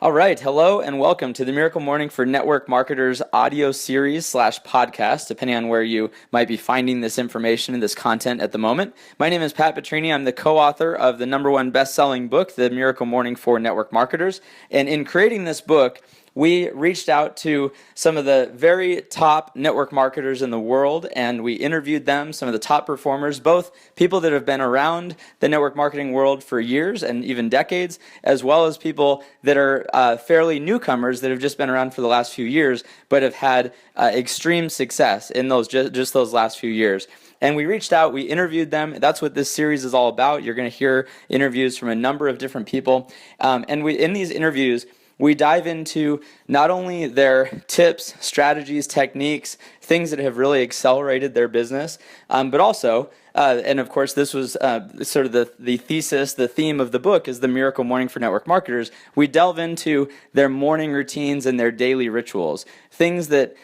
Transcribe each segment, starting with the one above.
All right, hello and welcome to the Miracle Morning for Network Marketers audio series / podcast, depending on where you might be finding this information and this content at the moment. My name is Pat Petrini. I'm the co-author of the #1 best-selling book, The Miracle Morning for Network Marketers. And in creating this book, we reached out to some of the very top network marketers in the world, and we interviewed them, some of the top performers, both people that have been around the network marketing world for years and even decades, as well as people that are fairly newcomers that have just been around for the last few years, but have had extreme success in those just those last few years. And we reached out, we interviewed them. That's what this series is all about. You're going to hear interviews from a number of different people. And in these interviews, we dive into not only their tips, strategies, techniques, things that have really accelerated their business, but also, and of course this was sort of the thesis, the theme of the book is the Miracle Morning for Network Marketers. We delve into their morning routines and their daily rituals, things that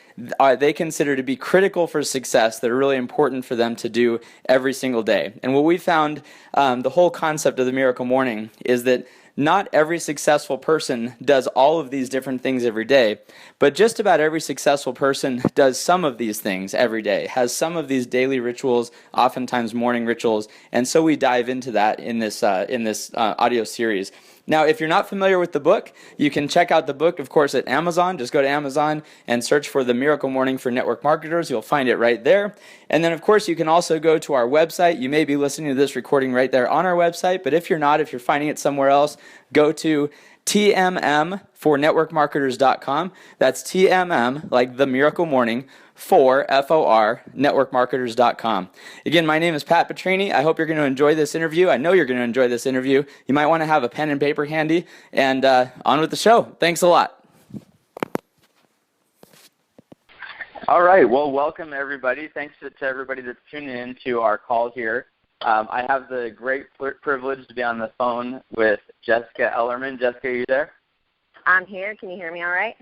they consider to be critical for success that are really important for them to do every single day. And what we found, the whole concept of the Miracle Morning is that not every successful person does all of these different things every day, but just about every successful person does some of these things every day, has some of these daily rituals, oftentimes morning rituals, and so we dive into that in this audio series. Now, if you're not familiar with the book, you can check out the book, of course, at Amazon. Just go to Amazon and search for The Miracle Morning for Network Marketers. You'll find it right there. And then, of course, you can also go to our website. You may be listening to this recording right there on our website, but if you're not, if you're finding it somewhere else, go to tmm4networkmarketers.com. That's TMM, like the Miracle Morning, for FOR, networkmarketers.com. Again, my name is Pat Petrini. I hope you're going to enjoy this interview. I know you're going to enjoy this interview. You might want to have a pen and paper handy, and on with the show. Thanks a lot. All right. Well, welcome, everybody. Thanks to everybody that's tuning in to our call here. I have the great privilege to be on the phone with Jessica Ellerman. Jessica, are you there? I'm here. Can you hear me all right?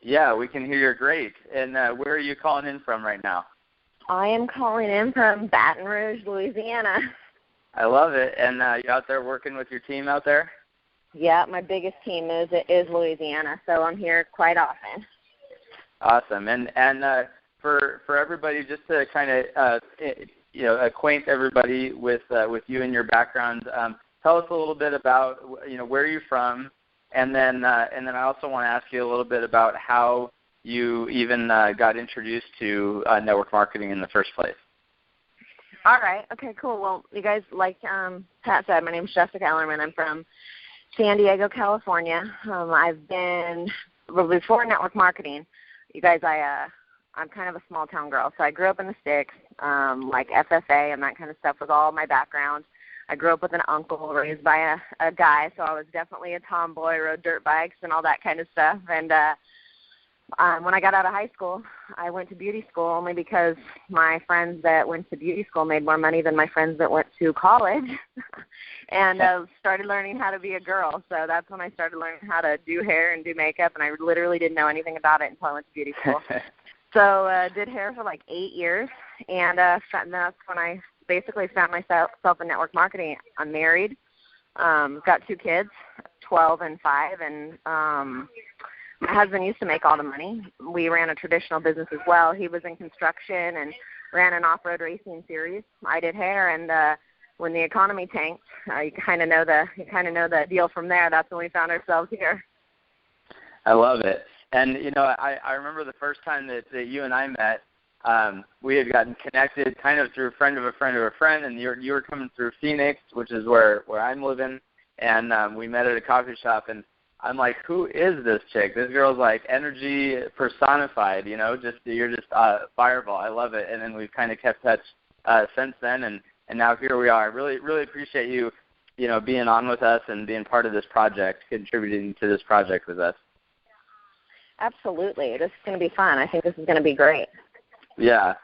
Yeah, we can hear you great. And where are you calling in from right now? I am calling in from Baton Rouge, Louisiana. I love it. And you're out there working with your team out there? Yeah, my biggest team is Louisiana, so I'm here quite often. Awesome. And for everybody, just to kind of acquaint everybody with you and your background, tell us a little bit about where you're from. And then I also want to ask you a little bit about how you even got introduced to network marketing in the first place. All right. Okay, cool. Well, you guys, like Pat said, my name is Jessica Ellerman. I'm from San Diego, California. I've been, before network marketing, you guys, I'm kind of a small-town girl. So I grew up in the sticks, like FFA and that kind of stuff was all my background. I grew up with an uncle raised by a guy, so I was definitely a tomboy, rode dirt bikes and all that kind of stuff. And when I got out of high school, I went to beauty school only because my friends that went to beauty school made more money than my friends that went to college and started learning how to be a girl. So that's when I started learning how to do hair and do makeup, and I literally didn't know anything about it until I went to beauty school. So did hair for like 8 years, and that's when I basically found myself in network marketing. I'm married, got 2 kids, 12 and 5, and my husband used to make all the money. We ran a traditional business as well. He was in construction and ran an off-road racing series. I did hair, and when the economy tanked, you kind of know the deal from there. That's when we found ourselves here. I love it. And I remember the first time that you and I met. We had gotten connected kind of through a friend of a friend of a friend, and you were coming through Phoenix, which is where I'm living, and we met at a coffee shop, and I'm like, who is this chick? This girl's like energy personified, you're just fireball. I love it. And then we've kind of kept touch since then, and now here we are. Really, really appreciate you, being on with us and being part of this project, contributing to this project with us. Absolutely. This is going to be fun. I think this is going to be great. Yeah.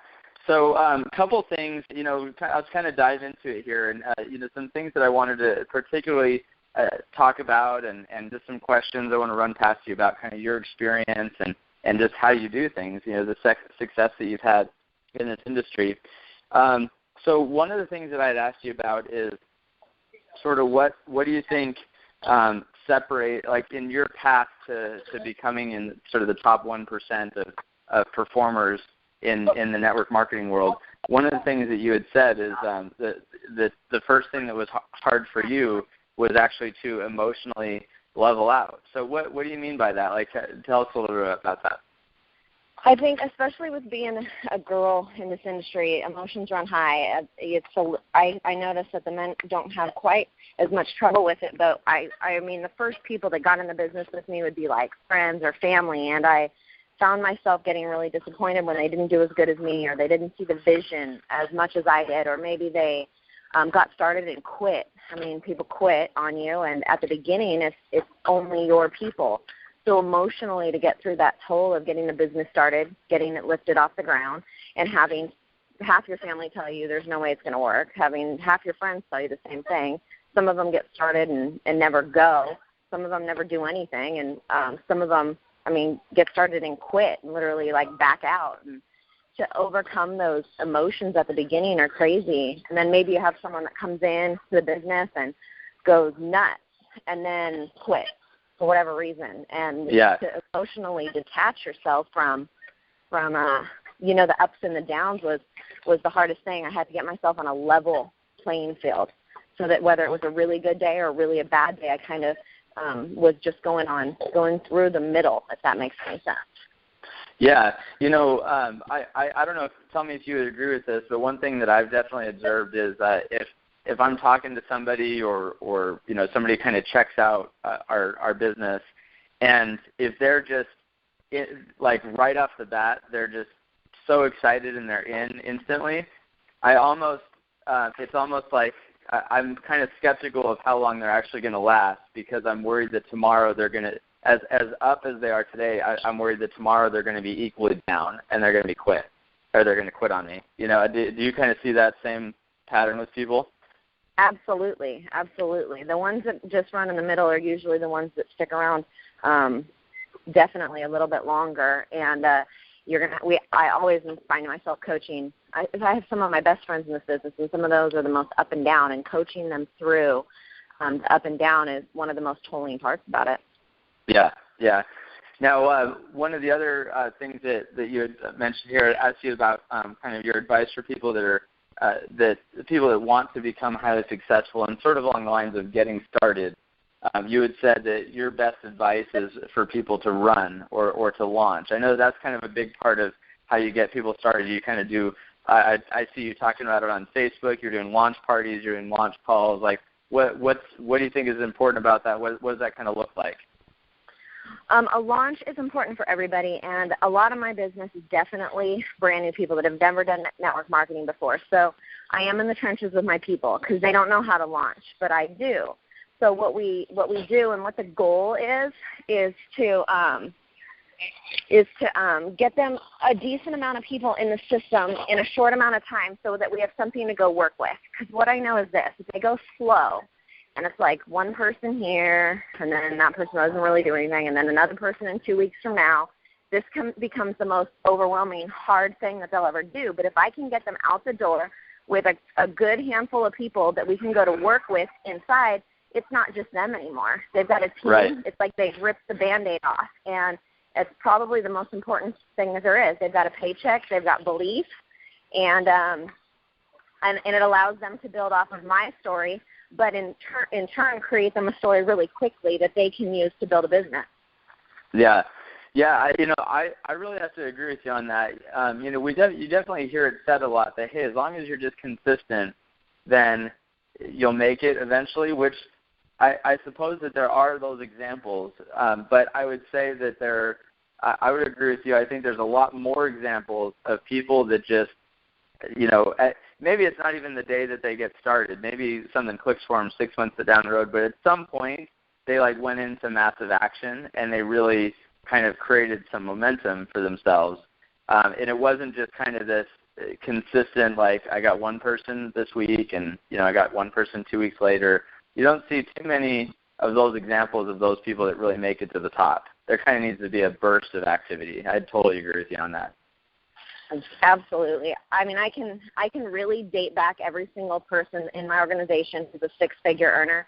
So couple things, I'll kind of dive into it here, and, some things that I wanted to particularly talk about and just some questions I want to run past you about kind of your experience and just how you do things, the success that you've had in this industry. So one of the things that I'd asked you about is sort of what do you think separate, like in your path to becoming in sort of the top 1% of performers in the network marketing world, one of the things that you had said is that the first thing that was hard for you was actually to emotionally level out. So what do you mean by that? Like, tell us a little bit about that. I think especially with being a girl in this industry, emotions run high. I noticed that the men don't have quite as much trouble with it, but I mean, the first people that got in the business with me would be like friends or family, and I found myself getting really disappointed when they didn't do as good as me, or they didn't see the vision as much as I did, or maybe they got started and quit. I mean, people quit on you, and at the beginning, it's only your people. So emotionally, to get through that toll of getting the business started, getting it lifted off the ground, and having half your family tell you there's no way it's going to work, having half your friends tell you the same thing. Some of them get started and never go. Some of them never do anything, and some of them, I mean, get started and quit, and literally like back out. And to overcome those emotions at the beginning are crazy. And then maybe you have someone that comes in to the business and goes nuts and then quits for whatever reason. And to emotionally detach yourself from the ups and the downs was the hardest thing. I had to get myself on a level playing field so that whether it was a really good day or really a bad day, I kind of was just going through the middle, if that makes any sense. Yeah, I don't know. Tell me if you would agree with this, but one thing that I've definitely observed is that if I'm talking to somebody or somebody kind of checks out our business, and if they're just like right off the bat, they're just so excited and they're in instantly, it's almost like I'm kind of skeptical of how long they're actually going to last, because I'm worried that tomorrow they're going to, as up as they are today, I'm worried that tomorrow they're going to be equally down and they're going to be quit, or they're going to quit on me. Do you kind of see that same pattern with people? Absolutely. The ones that just run in the middle are usually the ones that stick around definitely a little bit longer. And I always find myself coaching. I have some of my best friends in this business, and some of those are the most up and down, and coaching them through the up and down is one of the most tolling parts about it. Yeah. Now, one of the other things that you had mentioned here, I asked you about kind of your advice for people that are that people that want to become highly successful, and sort of along the lines of getting started. You had said that your best advice is for people to run or to launch. I know that's kind of a big part of how you get people started. You kind of do. I see you talking about it on Facebook. You're doing launch parties. You're doing launch calls. Like, what do you think is important about that? What does that kind of look like? A launch is important for everybody, and a lot of my business is definitely brand new people that have never done network marketing before. So I am in the trenches with my people because they don't know how to launch, but I do. So what we do and what the goal is to get them a decent amount of people in the system in a short amount of time so that we have something to go work with. Because what I know is this: if they go slow, and it's like one person here, and then that person doesn't really do anything, and then another person in 2 weeks from now, this becomes the most overwhelming, hard thing that they'll ever do. But if I can get them out the door with a good handful of people that we can go to work with inside, it's not just them anymore. They've got a team. Right. It's like they've ripped the Band-Aid off, and it's probably the most important thing that there is. They've got a paycheck. They've got belief, and it allows them to build off of my story, but in turn create them a story really quickly that they can use to build a business. Yeah. I really have to agree with you on that. You definitely hear it said a lot that, hey, as long as you're just consistent, then you'll make it eventually, which I suppose that there are those examples. But I would say that I would agree with you. I think there's a lot more examples of people that just, maybe it's not even the day that they get started. Maybe something clicks for them 6 months down the road, but at some point they went into massive action and they really kind of created some momentum for themselves. And it wasn't just kind of this consistent, I got one person this week and, I got one person 2 weeks later. You don't see too many of those examples of those people that really make it to the top. There kind of needs to be a burst of activity. I totally agree with you on that. Absolutely. I mean, I can really date back every single person in my organization who's a six-figure earner.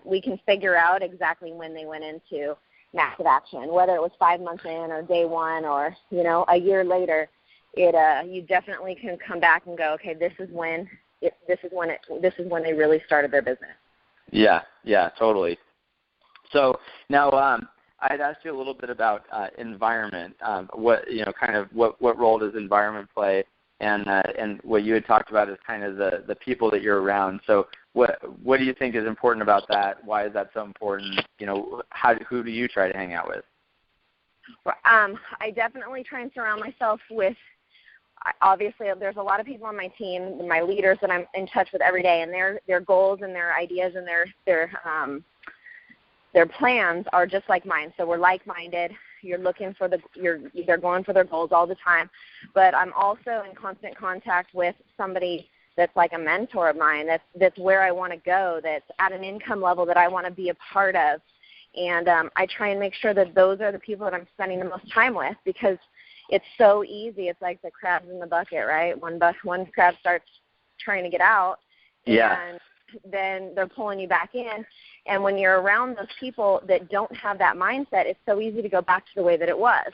We can figure out exactly when they went into massive action, whether it was 5 months in or day one or, a year later. You definitely can come back and go, okay, this is when they really started their business. Yeah, totally. So now I'd asked you a little bit about environment. What role does environment play? And what you had talked about is kind of the people that you're around. So what do you think is important about that? Why is that so important? Who do you try to hang out with? I definitely try and surround myself with. Obviously, there's a lot of people on my team, my leaders that I'm in touch with every day, and their goals and their ideas and their plans are just like mine. So we're like-minded. You're going for their goals all the time. But I'm also in constant contact with somebody that's like a mentor of mine. That's where I want to go. That's at an income level that I want to be a part of. And I try and make sure that those are the people that I'm spending the most time with, because it's so easy. It's like the crabs in the bucket, right? One crab starts trying to get out, and then they're pulling you back in. And when you're around those people that don't have that mindset, it's so easy to go back to the way that it was.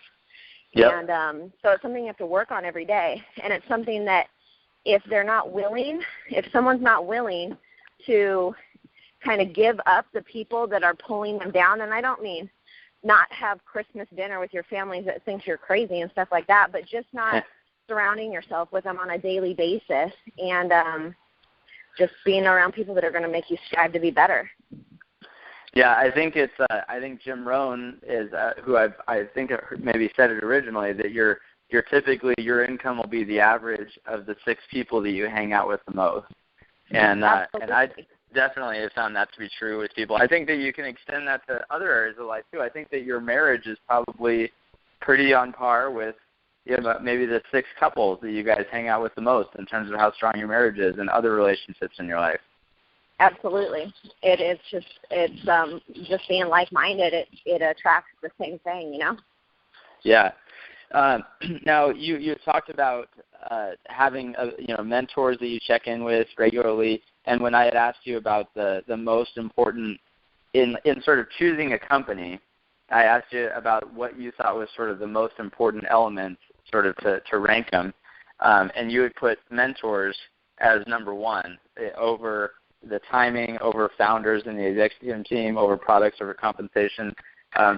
Yep. And so it's something you have to work on every day. And it's something that if someone's not willing to kind of give up the people that are pulling them down, and I don't mean not have Christmas dinner with your families that thinks you're crazy and stuff like that, but just not surrounding yourself with them on a daily basis, and just being around people that are going to make you strive to be better. Yeah, I think Jim Rohn is who I think maybe said it originally, that you're typically, your income will be the average of the 6 people that you hang out with the most, and I definitely have found that to be true with people. I think that you can extend that to other areas of life too. I think that your marriage is probably pretty on par with maybe the 6 couples that you guys hang out with the most in terms of how strong your marriage is and other relationships in your life. Absolutely. It's just being like-minded. It attracts the same thing, Yeah. Now you talked about having mentors that you check in with regularly, and when I had asked you about the most important in sort of choosing a company, I asked you about what you thought was sort of the most important element, sort of to rank them, and you had put mentors as number 1 over the timing, over founders and the executive team, over products, over compensation.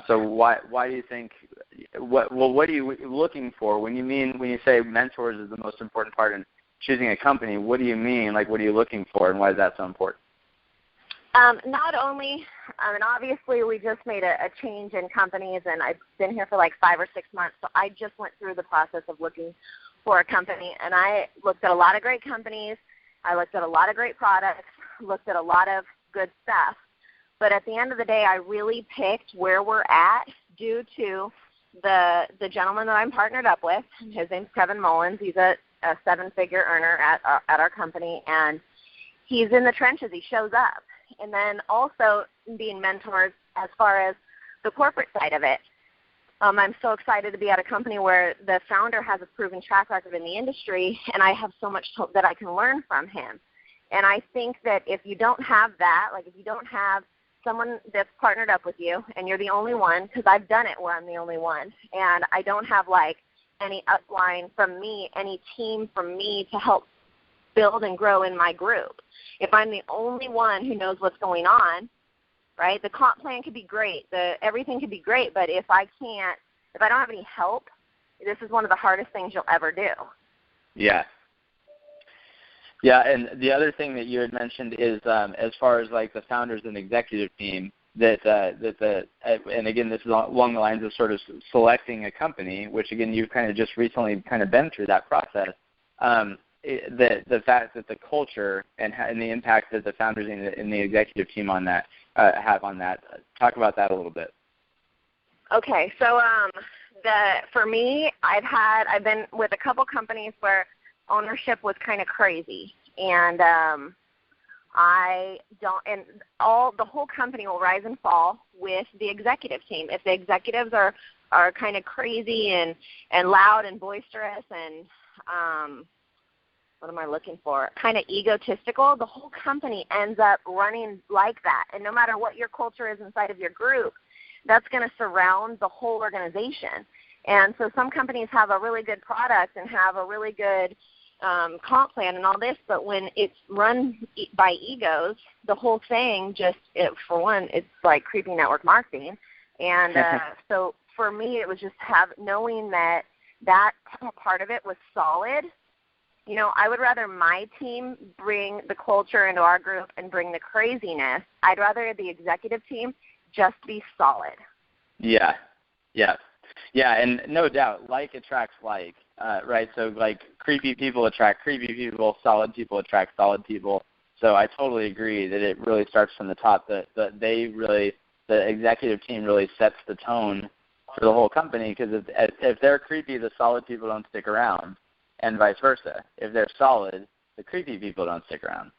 So why do you think? What are you looking for when you say mentors is the most important part in choosing a company? What do you mean? Like, what are you looking for, and why is that so important? Not only, obviously we just made a change in companies, and I've been here for like 5 or 6 months, so I just went through the process of looking for a company, and I looked at a lot of great companies. I looked at a lot of great products, looked at a lot of good stuff. But at the end of the day, I really picked where we're at due to the gentleman that I'm partnered up with. His name's Kevin Mullins. He's a 7-figure earner at our company, and he's in the trenches. He shows up. And then also being mentors as far as the corporate side of it. I'm so excited to be at a company where the founder has a proven track record in the industry, and I have so much that I can learn from him. And I think that if you don't have that, like if you don't have someone that's partnered up with you and you're the only one, because I've done it where I'm the only one, and I don't have like any upline from me, any team from me to help build and grow in my group. If I'm the only one who knows what's going on, right, the comp plan could be great, everything could be great, but if I don't have any help, this is one of the hardest things you'll ever do. Yeah. Yeah, and the other thing that you had mentioned is as far as like the founders and executive team, and again, this is along the lines of sort of selecting a company, which again you've kind of just recently kind of been through that process. The fact that the culture and the impact that the founders and the executive team on that have on that. Talk about that a little bit. Okay, so for me, I've been with a couple companies where ownership was kind of crazy, and the whole company will rise and fall with the executive team. If the executives are are kind of crazy and loud and boisterous and what am I looking for? Kind of egotistical, the whole company ends up running like that. And no matter what your culture is inside of your group, that's going to surround the whole organization. And so some companies have a really good product and have a really good comp plan and all this, but when it's run by egos, the whole thing for one, it's like creepy network marketing. And so for me, it was just knowing that part of it was solid. You know, I would rather my team bring the culture into our group and bring the craziness. I'd rather the executive team just be solid. Yeah, and no doubt, like attracts like, right? So, like, creepy people attract creepy people, solid people attract solid people. So I totally agree that it really starts from the top, that the executive team really sets the tone for the whole company, because if they're creepy, the solid people don't stick around. And vice versa. If they're solid, the creepy people don't stick around.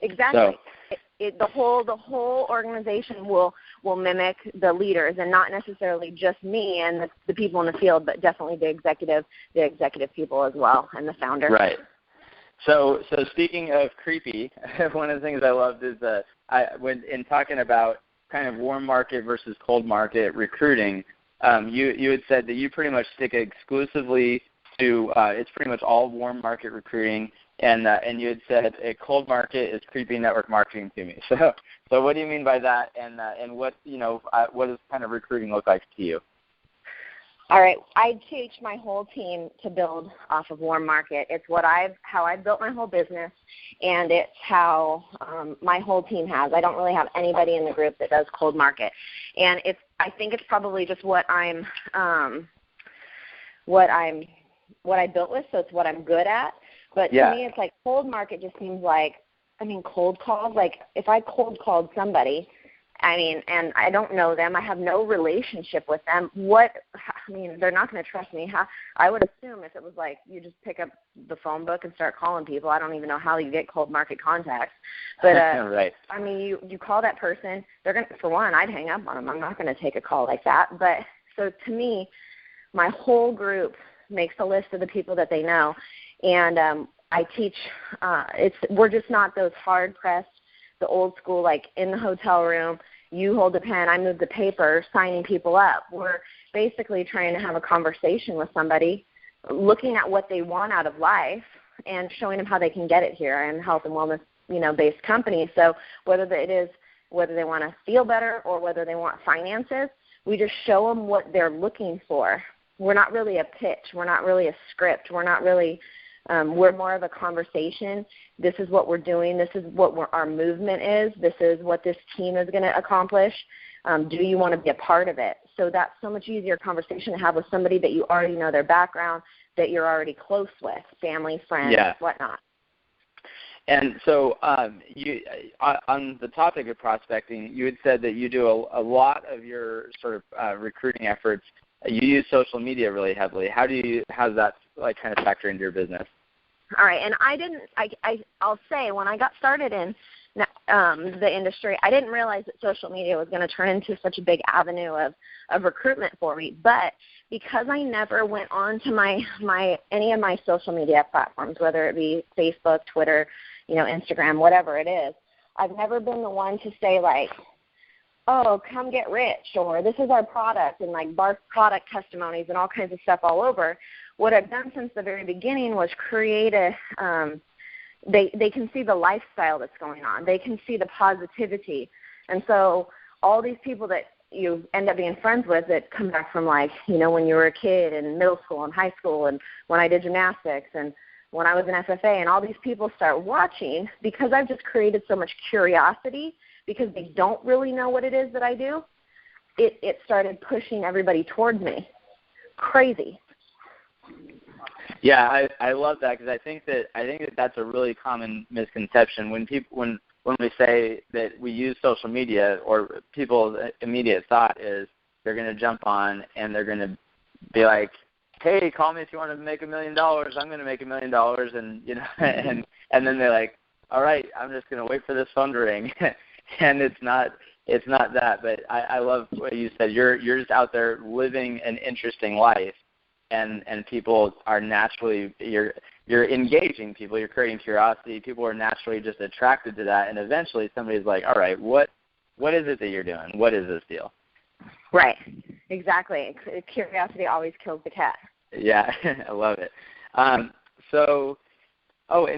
Exactly. So, the whole organization will mimic the leaders, and not necessarily just me and the people in the field, but definitely the executive people as well, and the founder. Right. So speaking of creepy, one of the things I loved is when in talking about kind of warm market versus cold market recruiting, you had said that you pretty much stick exclusively to it's pretty much all warm market recruiting, and you had said a cold market is creepy network marketing to me. So what do you mean by that, and what what does kind of recruiting look like to you? All right, I teach my whole team to build off of warm market. It's how I've built my whole business, and it's how my whole team has. I don't really have anybody in the group that does cold market, and I think it's probably just what I built with, so it's what I'm good at. But to me, it's like cold market just seems like, cold calls. Like if I cold called somebody, and I don't know them, I have no relationship with them, they're not going to trust me. I would assume if it was like you just pick up the phone book and start calling people, I don't even know how you get cold market contacts. But, right. You call that person, for one, I'd hang up on them. I'm not going to take a call like that. But so to me, my whole group makes a list of the people that they know, and I teach. We're just not those hard pressed, the old school, like in the hotel room, you hold the pen, I move the paper, signing people up. We're basically trying to have a conversation with somebody, looking at what they want out of life and showing them how they can get it here in health and wellness, based companies. So whether they want to feel better or whether they want finances, we just show them what they're looking for. We're not really a pitch. We're not really a script. We're not really we're more of a conversation. This is what we're doing. This is what our movement is. This is what this team is going to accomplish. Do you want to be a part of it? So that's so much easier conversation to have with somebody that you already know their background, that you're already close with, family, friends, whatnot. And so you, on the topic of prospecting, you had said that you do a lot of your sort of recruiting efforts. You use social media really heavily. How does that kind of factor into your business? All right, and I'll say when I got started in the industry, I didn't realize that social media was going to turn into such a big avenue of recruitment for me. But because I never went on to any of my social media platforms, whether it be Facebook, Twitter, Instagram, whatever it is, I've never been the one to say like, oh, come get rich, or this is our product, and like bar product testimonies and all kinds of stuff all over. What I've done since the very beginning was create they can see the lifestyle that's going on. They can see the positivity. And so all these people that you end up being friends with that come back from when you were a kid in middle school and high school, and when I did gymnastics and when I was in FFA, and all these people start watching because I've just created so much curiosity because they don't really know what it is that I do. It started pushing everybody towards me. Crazy. Yeah, I love that, because I think that that's a really common misconception when we say that we use social media, or people's immediate thought is they're going to jump on and they're going to be like, hey, call me if you want to make $1 million. I'm going to make $1 million, and then they're like, all right, I'm just going to wait for this phone to ring, and it's not it's not that, but I love what you said. You're just out there living an interesting life, and people are naturally you're engaging people. You're creating curiosity. People are naturally just attracted to that, and eventually somebody's like, all right, what is it that you're doing? What is this deal? Right. Exactly. Curiosity always kills the cat. Yeah, I love it. And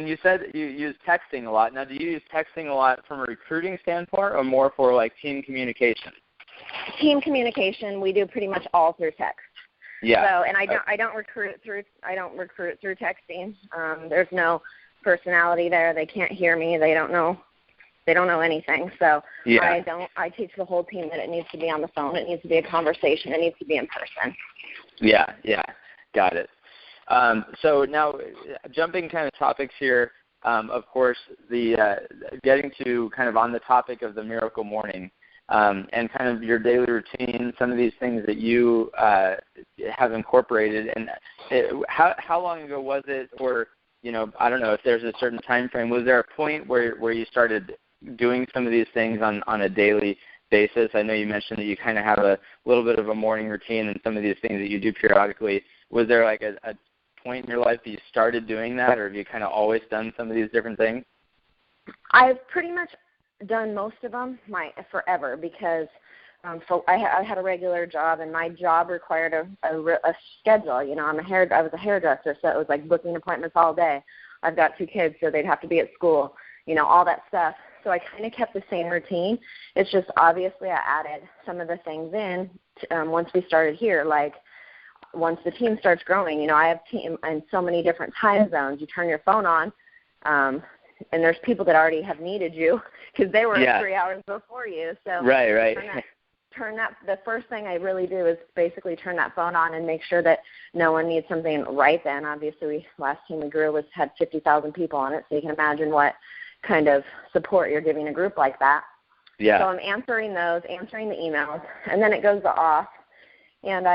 you said you use texting a lot. Now, do you use texting a lot from a recruiting standpoint or more for like team communication? Team communication, we do pretty much all through text. Yeah. So, and I don't recruit through texting. There's no personality there. They can't hear me. They don't know anything. So yeah. I teach the whole team that it needs to be on the phone. It needs to be a conversation. It needs to be in person. Yeah. Got it. So now jumping kind of topics here, of course, the getting to kind of on the topic of the miracle morning and kind of your daily routine, some of these things that you have incorporated. And how long ago was it, or, I don't know if there's a certain time frame. Was there a point where you started doing some of these things on a daily basis? I know you mentioned that you kind of have a little bit of a morning routine and some of these things that you do periodically. Was there like a point in your life that you started doing that, or have you kind of always done some of these different things? I've pretty much done most of them forever because I had a regular job, and my job required a schedule. I was a hairdresser, so it was like booking appointments all day. I've got 2 kids, so they'd have to be at school, all that stuff. So I kind of kept the same routine. It's just obviously I added some of the things in once we started here, like once the team starts growing. I have team in so many different time zones. You turn your phone on, and there's people that already have needed you because they were 3 hours before you. So right. Turn that. The first thing I really do is basically turn that phone on and make sure that no one needs something right then. Obviously, last team we grew had 50,000 people on it, so you can imagine what kind of support you're giving a group like that. Yeah. So I'm answering the emails, and then it goes off, and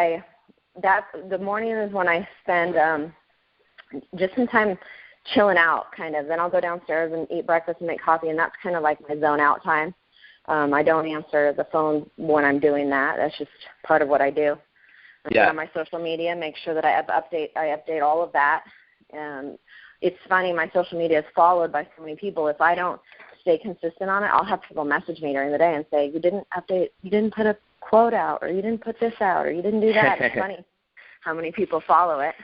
the morning is when I spend just some time chilling out, kind of. Then I'll go downstairs and eat breakfast and make coffee, and that's kind of like my zone out time. I don't answer the phone when I'm doing that. That's just part of what I do. Yeah. On my social media, make sure that I update all of that. And it's funny, my social media is followed by so many people. If I don't stay consistent on it, I'll have people message me during the day and say, you didn't update, you didn't put a quote out, or you didn't put this out, or you didn't do that. It's funny how many people follow it.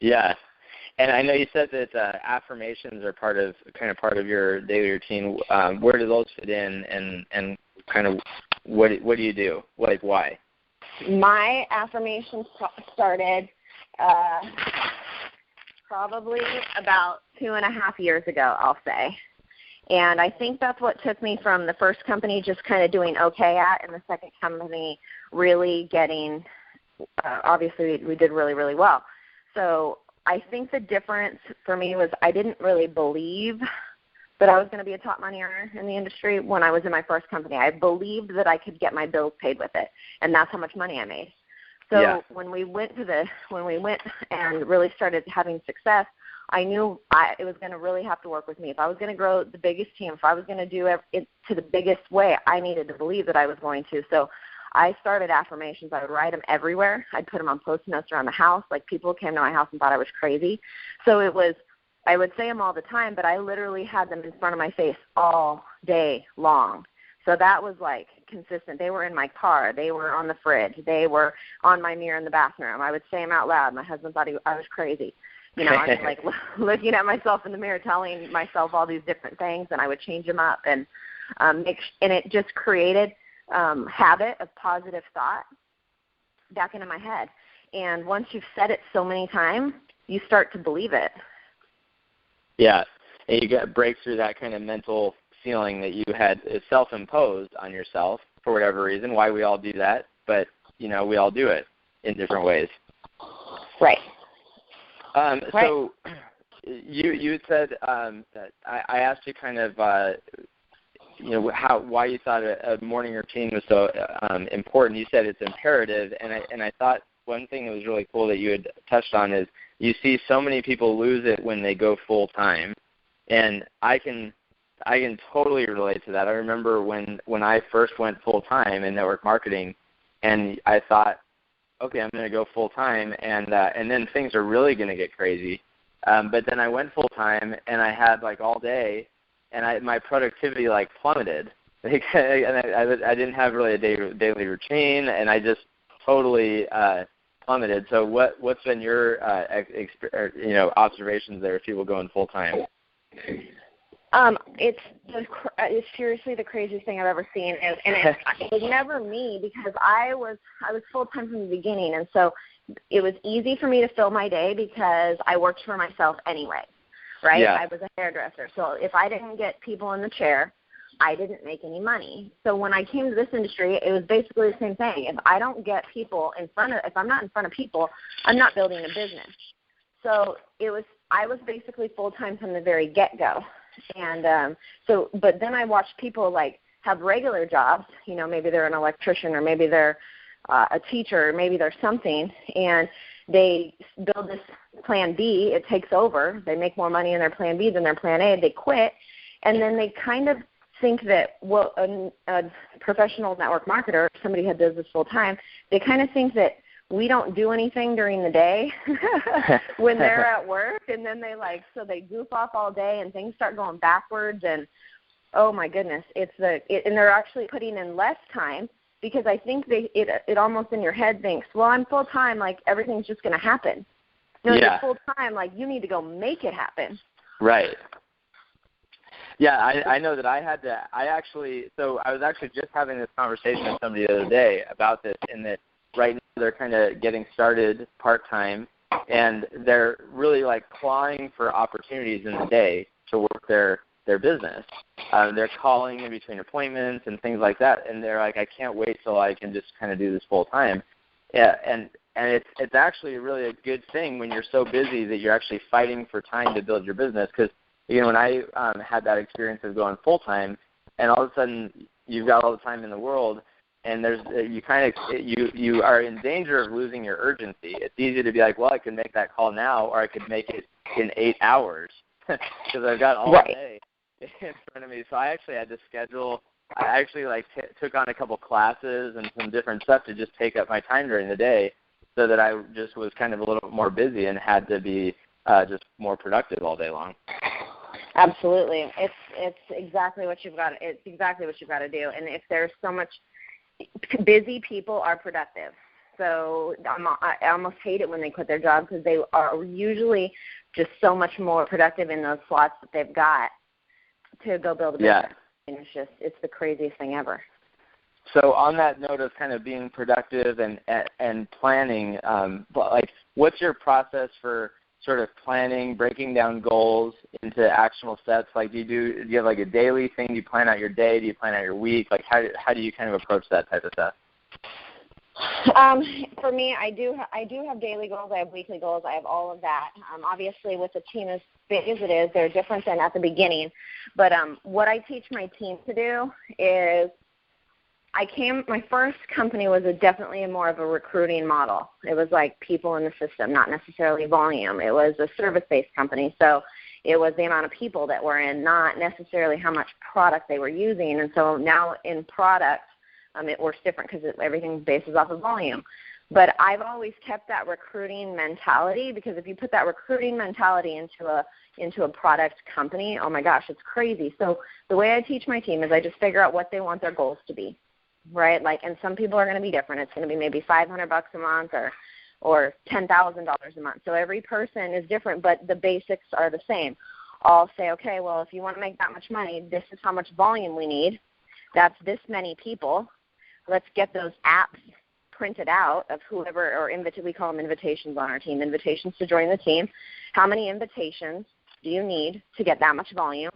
Yeah. And I know you said that affirmations are part of your daily routine. Where do those fit in, and kind of what do you do? Like, why? My affirmations started probably about 2.5 years ago, I'll say. And I think that's what took me from the first company just kind of doing okay at, and the second company really getting, obviously we did really, really well. So I think the difference for me was I didn't really believe that I was going to be a top money earner in the industry when I was in my first company. I believed that I could get my bills paid with it, and that's how much money I made. So when we went and really started having success, I knew it was going to really have to work with me. If I was going to grow the biggest team, if I was going to do it to the biggest way, I needed to believe that I was going to. So I started affirmations. I would write them everywhere. I'd put them on Post-it notes around the house. Like, people came to my house and thought I was crazy. So I would say them all the time, but I literally had them in front of my face all day long. So that was like consistent. They were in my car. They were on the fridge. They were on my mirror in the bathroom. I would say them out loud. My husband thought I was crazy. I was like looking at myself in the mirror, telling myself all these different things, and I would change them up, and it just created habit of positive thought back into my head. And once you've said it so many times, you start to believe it. Yeah, and you break through that kind of mental feeling that you had self-imposed on yourself for whatever reason. Why we all do that, but we all do it in different ways. Right. So you said that I asked you kind of why you thought a morning routine was so important. You said it's imperative, and I thought one thing that was really cool that you had touched on is you see so many people lose it when they go full time, and I can totally relate to that. I remember when I first went full-time in network marketing, and I thought, okay, I'm going to go full-time, and then things are really going to get crazy. But then I went full-time, and I had like all day, and my productivity like plummeted. And I didn't have really a daily routine, and I just totally plummeted. So what's been your observations there if people going full-time? It's seriously the craziest thing I've ever seen, and it was never me because I was full-time from the beginning, and so it was easy for me to fill my day because I worked for myself anyway, right? Yeah. I was a hairdresser, so if I didn't get people in the chair, I didn't make any money. So when I came to this industry, it was basically the same thing. If I don't get people if I'm not in front of people, I'm not building a business. So I was basically full-time from the very get-go. And but then I watched people like have regular jobs, maybe they're an electrician or maybe they're a teacher or maybe they're something, and they build this plan B. It takes over. They make more money in their plan B than their plan A. They quit, and then they kind of think that a professional network marketer, somebody who does this full time, they kind of think that we don't do anything during the day when they're at work, and then they goof off all day and things start going backwards, and oh my goodness, and they're actually putting in less time because I think it almost in your head thinks, well, I'm full time, like everything's just going to happen. No, yeah. You're full time, like you need to go make it happen. Right. Yeah, I know that I was actually just having this conversation with somebody the other day about this, in that right now they're kind of getting started part-time, and they're really like clawing for opportunities in the day to work their business. They're calling in between appointments and things like that, and they're like, I can't wait till I can just kind of do this full-time. Yeah, and it's actually really a good thing when you're so busy that you're actually fighting for time to build your business, because when I had that experience of going full-time, and all of a sudden you've got all the time in the world, and you are in danger of losing your urgency. It's easy to be like, well, I can make that call now, or I could make it in 8 hours because I've got all day in front of me. So I actually had to schedule. I actually took on a couple classes and some different stuff to just take up my time during the day, so that I just was kind of a little bit more busy and had to be just more productive all day long. Absolutely, it's exactly what you've got. It's exactly what you've got to do. And if there's so much, busy people are productive. So I almost hate it when they quit their job, because they are usually just so much more productive in those slots that they've got to go build a business. Yeah. And it's the craziest thing ever. So on that note of kind of being productive and planning, what's your process for sort of planning, breaking down goals into actionable steps? Like, do you have like a daily thing? Do you plan out your day? Do you plan out your week? Like, how do you kind of approach that type of stuff? For me, I do have daily goals. I have weekly goals. I have all of that. Obviously, with a team as big as it is, they're different than at the beginning. But what I teach my team to do is, my first company was definitely more of a recruiting model. It was like people in the system, not necessarily volume. It was a service-based company, so it was the amount of people that were in, not necessarily how much product they were using. And so now in product, it works different because everything bases off of volume. But I've always kept that recruiting mentality, because if you put that recruiting mentality into a product company, oh my gosh, it's crazy. So the way I teach my team is I just figure out what they want their goals to be. Right, and some people are going to be different. It's going to be maybe $500 a month or $10,000 a month. So every person is different, but the basics are the same. I'll say, okay, well, if you want to make that much money, this is how much volume we need. That's this many people. Let's get those apps printed out of whoever, or we call them invitations on our team, invitations to join the team. How many invitations do you need to get that much volume?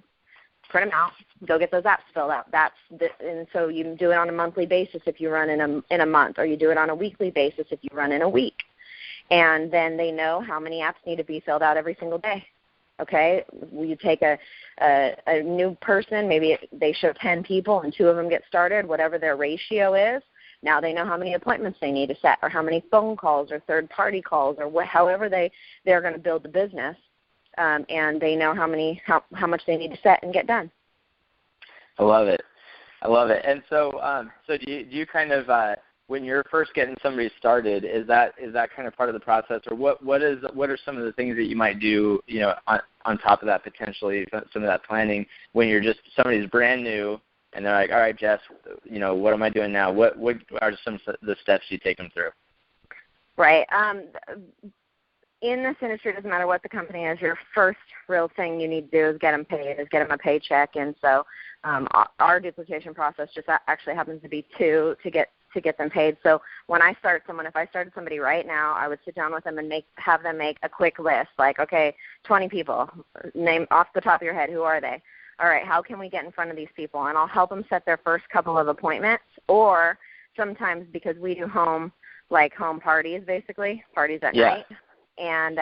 Print them out, go get those apps filled out. And so you do it on a monthly basis if you run in a month, or you do it on a weekly basis if you run in a week. And then they know how many apps need to be filled out every single day. Okay, you take a new person, maybe they show 10 people and 2 of them get started, whatever their ratio is. Now they know how many appointments they need to set, or how many phone calls or third-party calls, or however they're going to build the business. And they know how much they need to set and get done. I love it. I love it. And so, so do you kind of when you're first getting somebody started, is that kind of part of the process, or what are some of the things that you might do, on top of that, potentially some of that planning, when you're just somebody's brand new and they're like, all right, Jess, what am I doing now? What are some of the steps you take them through? Right. In this industry, it doesn't matter what the company is, your first real thing you need to do is get them paid, is get them a paycheck. And so our duplication process just actually happens to be to get them paid. So when I start someone, if I started somebody right now, I would sit down with them and have them make a quick list, like, okay, 20 people, name off the top of your head, who are they? All right, how can we get in front of these people? And I'll help them set their first couple of appointments, or sometimes, because we do home parties, basically, parties at night, and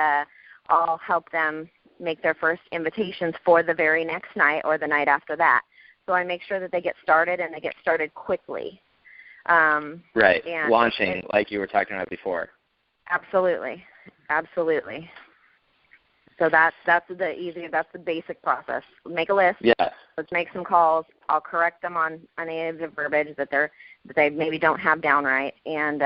I'll help them make their first invitations for the very next night or the night after that. So I make sure that they get started, and they get started quickly. Right, launching like you were talking about before. Absolutely. So that's the basic process. Make a list. Yeah. Let's make some calls. I'll correct them on any of the verbiage that they maybe don't have down right, and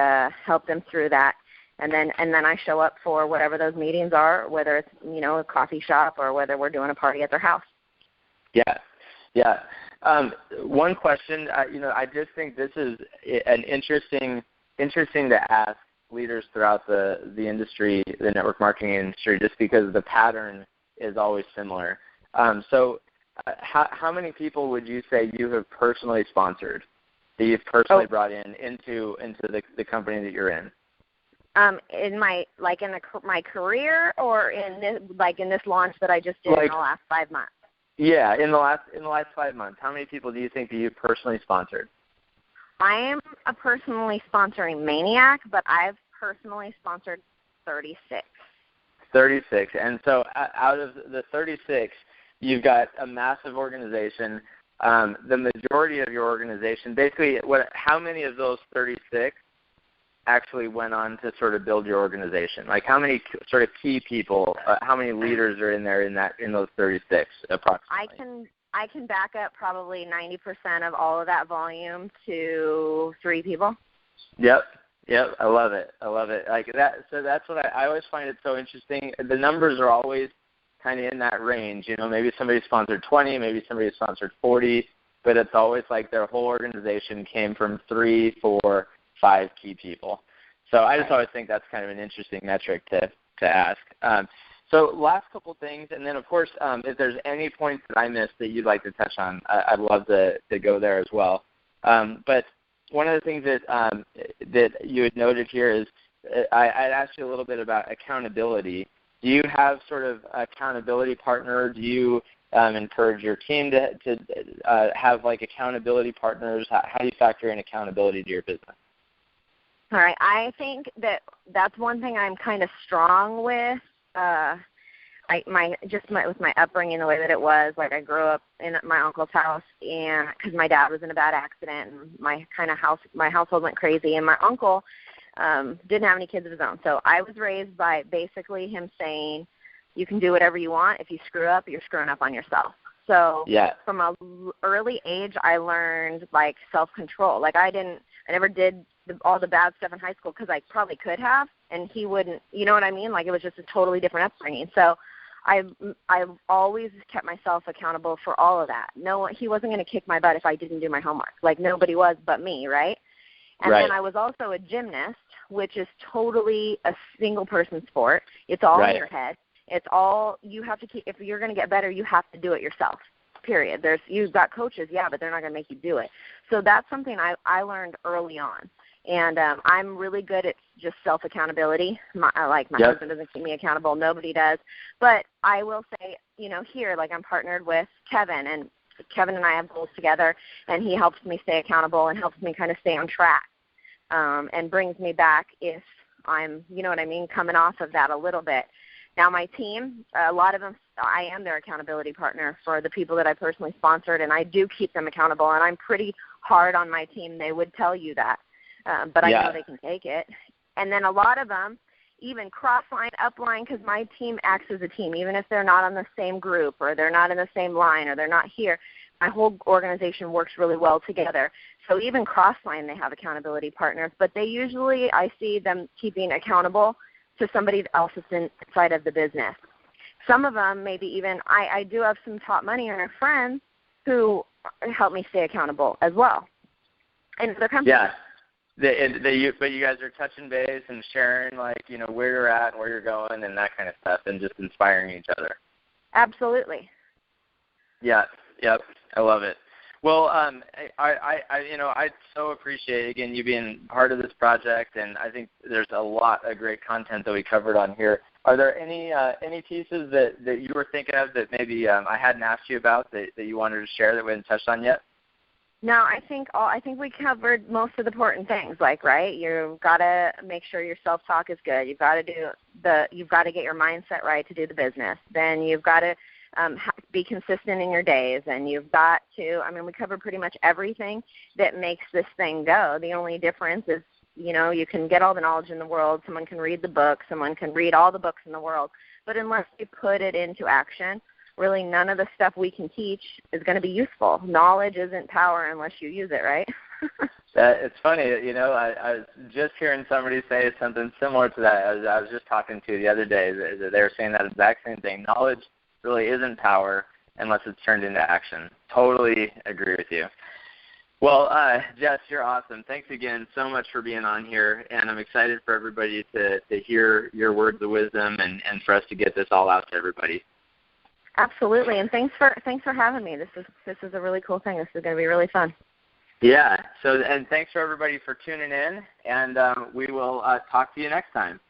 help them through that. And then I show up for whatever those meetings are, whether it's a coffee shop or whether we're doing a party at their house. Yeah. One question, I just think this is an interesting to ask leaders throughout the industry, the network marketing industry, just because the pattern is always similar. So how many people would you say you have personally sponsored, that you've personally brought into the company that you're in? In my my career, or in this launch that I just did in the last 5 months? Yeah, in the last 5 months, how many people do you think that you've personally sponsored? I am a personally sponsoring maniac, but I've personally sponsored 36. 36. And so out of the 36, you've got a massive organization. The majority of your organization, basically, how many of those 36 actually went on to sort of build your organization? Like, how many sort of key people, how many leaders are in there in those 36 approximately? I can back up probably 90% of all of that volume to 3 people. Yep. I love it. Like that. So that's what I always find it so interesting. The numbers are always kind of in that range. Maybe somebody sponsored 20, maybe somebody sponsored 40, but it's always like their whole organization came from 3, 4, 5 key people. So I just always think that's kind of an interesting metric to ask. So last couple things, and then, of course, if there's any points that I missed that you'd like to touch on, I'd love to go there as well. But one of the things that you had noted here is I'd asked you a little bit about accountability. Do you have sort of accountability partner? Do you encourage your team to have, accountability partners? How do you factor in accountability to your business? All right. I think that's one thing I'm kind of strong with. With my upbringing, the way that it was, I grew up in my uncle's house, and because my dad was in a bad accident, and my household went crazy, and my uncle didn't have any kids of his own. So I was raised by basically him saying, you can do whatever you want. If you screw up, you're screwing up on yourself. So from an early age, I learned self-control. I never did all the bad stuff in high school because I probably could have, and he wouldn't. You know what I mean? It was just a totally different upbringing. So I've always kept myself accountable for all of that. No, he wasn't going to kick my butt if I didn't do my homework. Nobody was but me, right? And then I was also a gymnast, which is totally a single-person sport. It's all in your head. It's all you have to keep. If you're going to get better, you have to do it yourself. Period. You've got coaches, but they're not going to make you do it. So that's something I learned early on. And I'm really good at just self-accountability. My husband doesn't keep me accountable. Nobody does. But I will say, here, I'm partnered with Kevin, and Kevin and I have goals together, and he helps me stay accountable and helps me kind of stay on track and brings me back if I'm, coming off of that a little bit. Now, my team, a lot of them, I am their accountability partner for the people that I personally sponsored, and I do keep them accountable, and I'm pretty hard on my team. They would tell you that. But I know they can take it. And then a lot of them even cross-line, up-line, because my team acts as a team. Even if they're not on the same group or they're not in the same line or they're not here, my whole organization works really well together. So even cross-line, they have accountability partners, but they usually, I see them keeping accountable to somebody else that's inside of the business. Some of them, maybe even, I do have some top money earner friends who help me stay accountable as well. And other companies. Yeah. But you guys are touching base and sharing, like, you know, where you're at and where you're going and that kind of stuff, and just inspiring each other. Absolutely. Yeah. Yep. I love it. Well, I so appreciate, again, you being part of this project, and I think there's a lot of great content that we covered on here. Are there any pieces that you were thinking of that maybe I hadn't asked you about that you wanted to share that we hadn't touched on yet? No, I think we covered most of the important things. Like, right, you've got to make sure your self-talk is good. You've got to get your mindset right to do the business. Then you've got to be consistent in your days, and you've got to. I mean, we covered pretty much everything that makes this thing go. The only difference is, you know, you can get all the knowledge in the world. Someone can read the book. Someone can read all the books in the world. But unless you put it into action, really none of the stuff we can teach is going to be useful. Knowledge isn't power unless you use it, right? It's funny, you know, I was just hearing somebody say something similar to that. I was just talking to the other day that they were saying that exact same thing. Knowledge really isn't power unless it's turned into action. Totally agree with you. Well, Jess, you're awesome. Thanks again so much for being on here, and I'm excited for everybody to hear your words of wisdom and for us to get this all out to everybody. Absolutely, and thanks for having me. This is a really cool thing. This is going to be really fun. Yeah. So, and thanks for everybody for tuning in, and we will talk to you next time.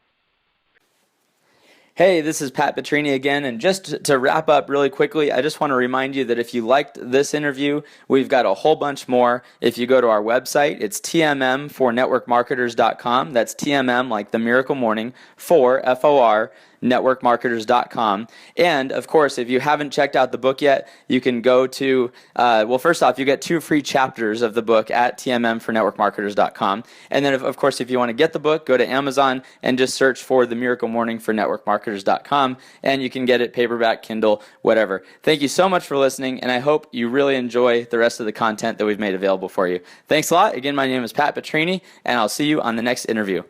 Hey, this is Pat Petrini again, and just to wrap up really quickly, I just want to remind you that if you liked this interview, we've got a whole bunch more. If you go to our website, it's tmm4networkmarketers.com. That's TMM, like the Miracle Morning, FOR, networkmarketers.com. And, of course, if you haven't checked out the book yet, you can go to, first off, you get 2 free chapters of the book at tmm4networkmarketers.com. And then, of course, if you want to get the book, go to Amazon and just search for The Miracle Morning for networkmarketers.com, and you can get it paperback, Kindle, whatever. Thank you so much for listening, and I hope you really enjoy the rest of the content that we've made available for you. Thanks a lot. Again, my name is Pat Petrini, and I'll see you on the next interview.